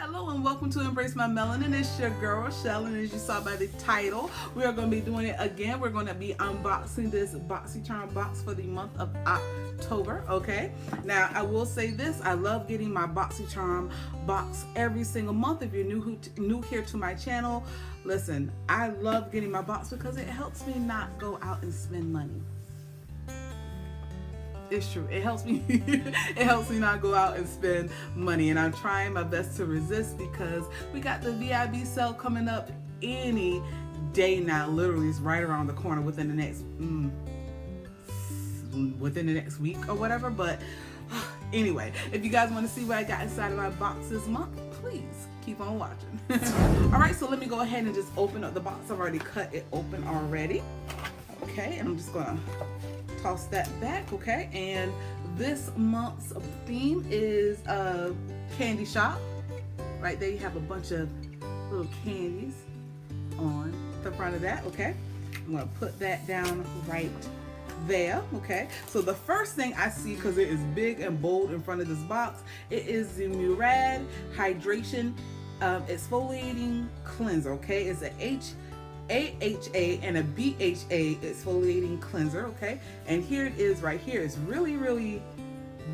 Hello and welcome to Embrace My Melanin. It's your girl, Rochelle, and as you saw by the title, we are going to be doing it again. We're going to be unboxing this Boxy Charm box for the month of October, okay? Now, I will say this. I love getting my Boxy Charm box every single month. If you're new here to my channel, listen, I love getting my box because it helps me not go out and spend money. It's true. It helps me. It helps me not go out and spend money, and I'm trying my best to resist because we got the VIB sale coming up any day now. Literally, it's right around the corner within the next week or whatever. But anyway, if you guys want to see what I got inside of my box this month, please keep on watching. All right, so let me go ahead and just open up the box. I've already cut it open already. Okay, and I'm just gonna toss that back, okay? And this month's theme is a candy shop. Right there you have a bunch of little candies on the front of that, okay? I'm gonna put that down right there, okay? So the first thing I see, because it is big and bold in front of this box, it is the Murad Hydration Exfoliating Cleanser, okay? It's a AHA and a BHA exfoliating cleanser, okay? And here it is right here. It's really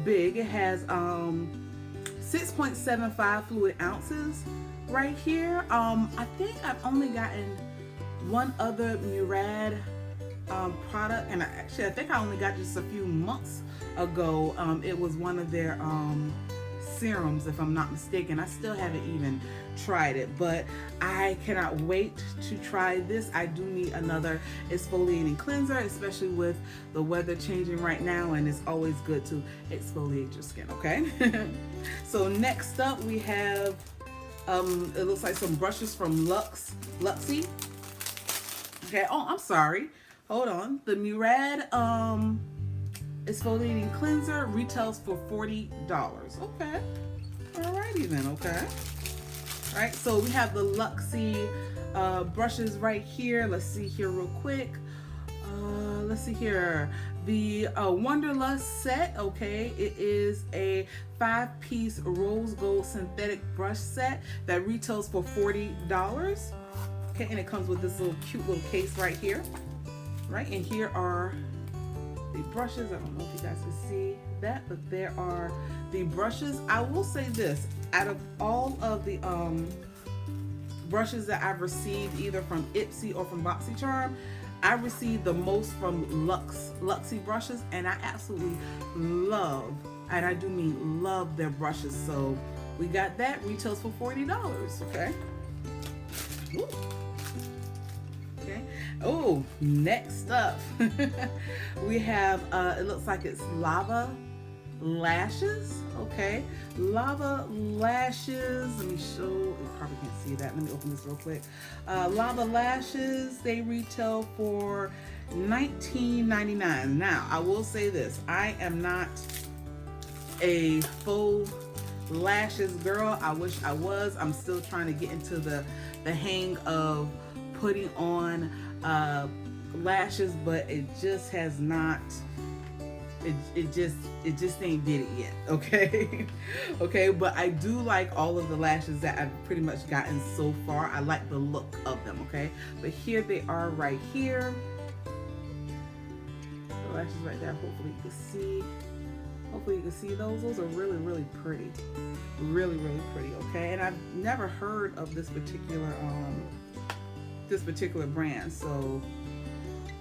big. It has 6.75 fluid ounces right here. I think I've only gotten one other Murad product, and I think I only got just a few months ago. It was one of their serums, if I'm not mistaken. I still haven't even tried it, but I cannot wait to try this. I do need another exfoliating cleanser, especially with the weather changing right now, and it's always good to exfoliate your skin, okay? So next up we have it looks like some brushes from Luxy. Okay, oh, I'm sorry, hold on. The Murad exfoliating cleanser retails for $40. Okay, alrighty then, okay. All right, so we have the Luxy brushes right here. Let's see here real quick. Let's see here. The Wanderlust set, okay. It is a 5-piece rose gold synthetic brush set that retails for $40. Okay, and it comes with this little cute little case right here. Right, and here are the brushes. I don't know if you guys can see that, but there are the brushes. I will say this, out of all of the brushes that I've received either from Ipsy or from Boxy Charm, I received the most from Luxy brushes, and I absolutely love, and I do mean love, their brushes. So we got that, retails for $40, okay? Ooh. Okay. Oh, next up we have it looks like it's lava lashes, okay? Lava lashes, let me show, you probably can't see that, let me open this real quick. Lava lashes, they retail for $19.99. Now I will say this, I am not a faux lashes girl. I wish I was. I'm still trying to get into the hang of putting on lashes, but it just has not, it just ain't did it yet, okay? Okay, but I do like all of the lashes that I've pretty much gotten so far. I like the look of them, okay? But here they are right here. The lashes right there, hopefully you can see. Hopefully you can see those. Those are really pretty. Really pretty, okay? And I've never heard of this particular brand, so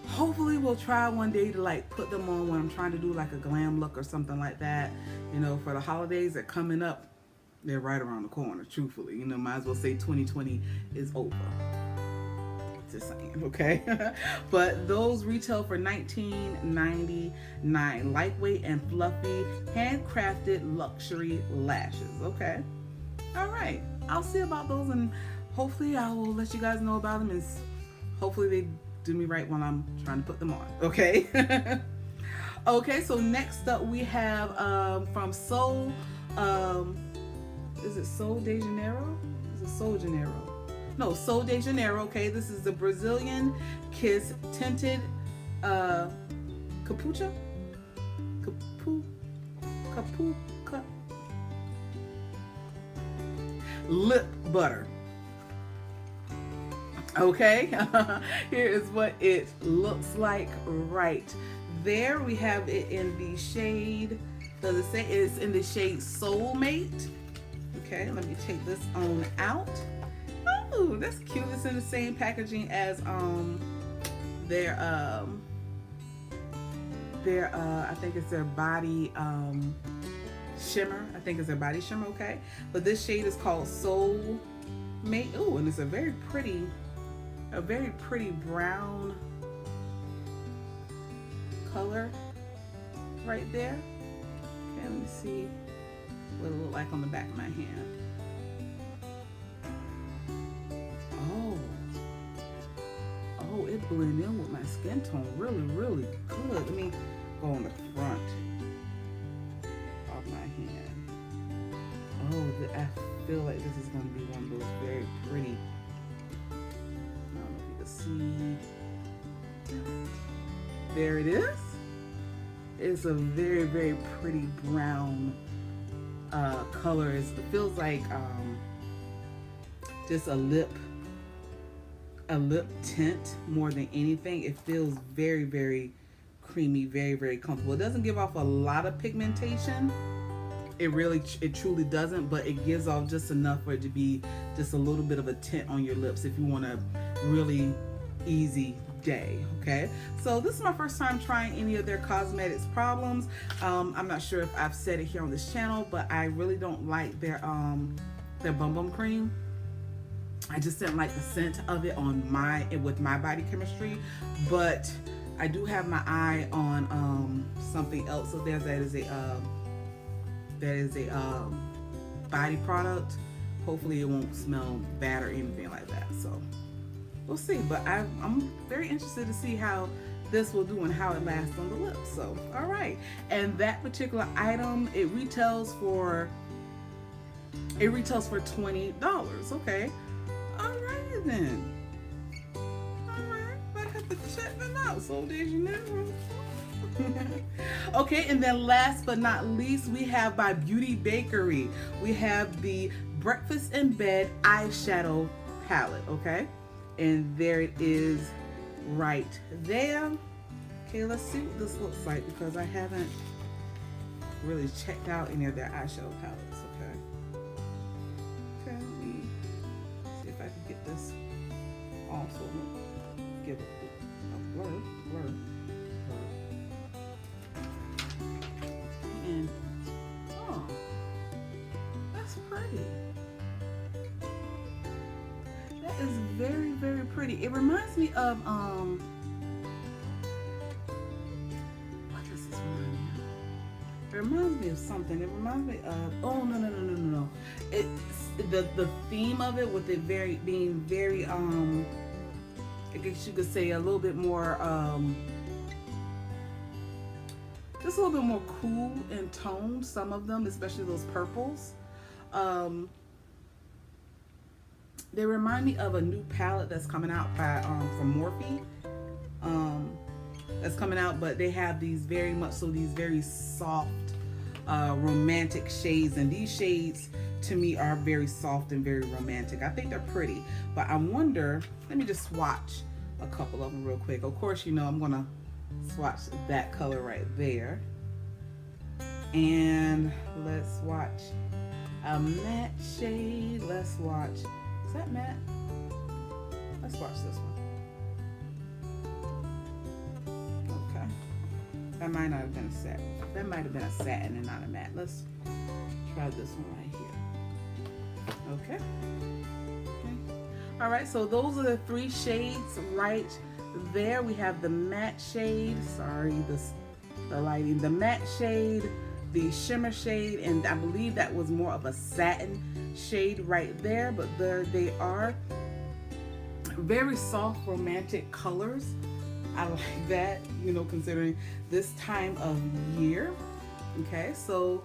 hopefully we'll try one day to like put them on when I'm trying to do like a glam look or something like that. You know, for the holidays that are coming up, they're right around the corner, truthfully. You know, might as well say 2020 is over. Just saying, okay? But those retail for $19.99. Lightweight and fluffy, handcrafted luxury lashes, okay? All right, I'll see about those, and hopefully I will let you guys know about them, and hopefully they do me right when I'm trying to put them on, okay? Okay, so next up we have from Sol, is it Sol de Janeiro? Is it Sol Janeiro? No, Sol de Janeiro, okay? This is the Brazilian Kiss Tinted Capucha? lip butter. Okay, here is what it looks like right there. We have it in the shade, does it say it's in the shade Soulmate? Okay, let me take this on out. Oh, that's cute. It's in the same packaging as their I think it's their body shimmer. I think it's their body shimmer, okay? But this shade is called Soulmate. Oh, and it's a very pretty brown color right there. Okay, let me see what it looks like on the back of my hand. Oh, it blends in with my skin tone really, really good. Let me go on the front of my hand. Oh, I feel like this is going to be one of those very pretty. I don't know if you can see. There it is. It's a very, very pretty brown color. It feels like just a lip tint more than anything. It feels very, very creamy, very, very comfortable. It doesn't give off a lot of pigmentation. It truly doesn't, but it gives off just enough for it to be just a little bit of a tint on your lips if you want a really easy day. Okay, so this is my first time trying any of their cosmetics problems. I'm not sure if I've said it here on this channel, but I really don't like their Bum Bum cream. I just didn't like the scent of it with my body chemistry, but I do have my eye on something else. So that is a body product. Hopefully it won't smell bad or anything like that. So we'll see. But I'm very interested to see how this will do and how it lasts on the lips. So all right, and that particular item, it retails for $20. Okay. Alrighty then. Alright, I have to check them out. So De Janeiro. Okay, and then last but not least, we have by Beauty Bakery. We have the Breakfast in Bed eyeshadow palette. Okay, and there it is right there. Okay, let's see what this looks like because I haven't really checked out any of their eyeshadow palettes. Okay. Okay, let me see if I can get this also. Give it a blur. And oh, that's pretty. That is very, very pretty. It reminds me of what does this remind me of? It reminds me of something. It reminds me of no. It's the theme of it with it being very I guess you could say a little bit more just a little bit more cool in tone, some of them, especially those purples. They remind me of a new palette that's coming out by from Morphe. That's coming out, but they have these very soft romantic shades, and these shades to me are very soft and very romantic. I think they're pretty, but I wonder, let me just swatch a couple of them real quick. Of course, you know I'm gonna swatch that color right there, and let's swatch a matte shade. Let's swatch, is that matte? Let's watch this one. Okay, that might not have been a satin. That might have been a satin and not a matte. Let's try this one right here. Okay. All right, so those are the three shades right there. We have the matte shade, the lighting, the matte shade, the shimmer shade, and I believe that was more of a satin shade right there, but there they are. Very soft romantic colors. I like that, you know, considering this time of year. Okay, so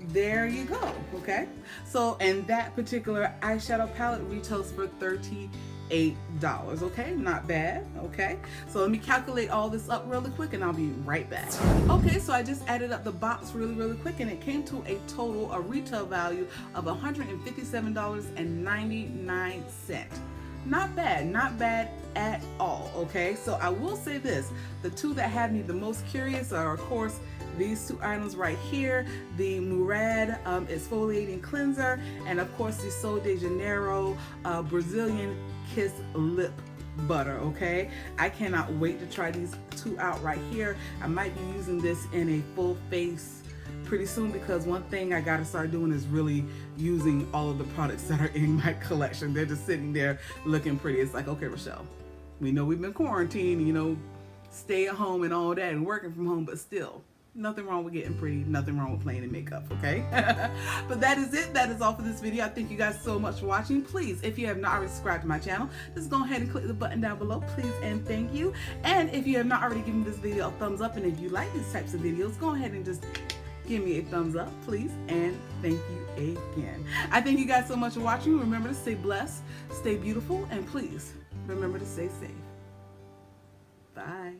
there you go. Okay, so and that particular eyeshadow palette retails for $38. Okay, not bad. Okay, so let me calculate all this up really quick and I'll be right back. Okay, so I just added up the box really quick and it came to a retail value of $157.99. Not bad at all. Okay, so I will say this, the two that had me the most curious are, of course, these two items right here, the Murad exfoliating cleanser, and of course the Sol de Janeiro Brazilian Kiss lip butter. Okay, I cannot wait to try these two out right here. I might be using this in a full face pretty soon, because one thing I gotta start doing is really using all of the products that are in my collection. They're just sitting there looking pretty. It's like, okay, Rochelle, we know we've been quarantined, you know, stay at home and all that and working from home, but still, nothing wrong with getting pretty, nothing wrong with playing in makeup, okay? But that is it. That is all for this video. I thank you guys so much for watching. Please, if you have not already subscribed to my channel, just go ahead and click the button down below, please and thank you. And if you have not already given this video a thumbs up, and if you like these types of videos, go ahead and just give me a thumbs up, please, and thank you again. I thank you guys so much for watching. Remember to stay blessed, stay beautiful, and please remember to stay safe. Bye.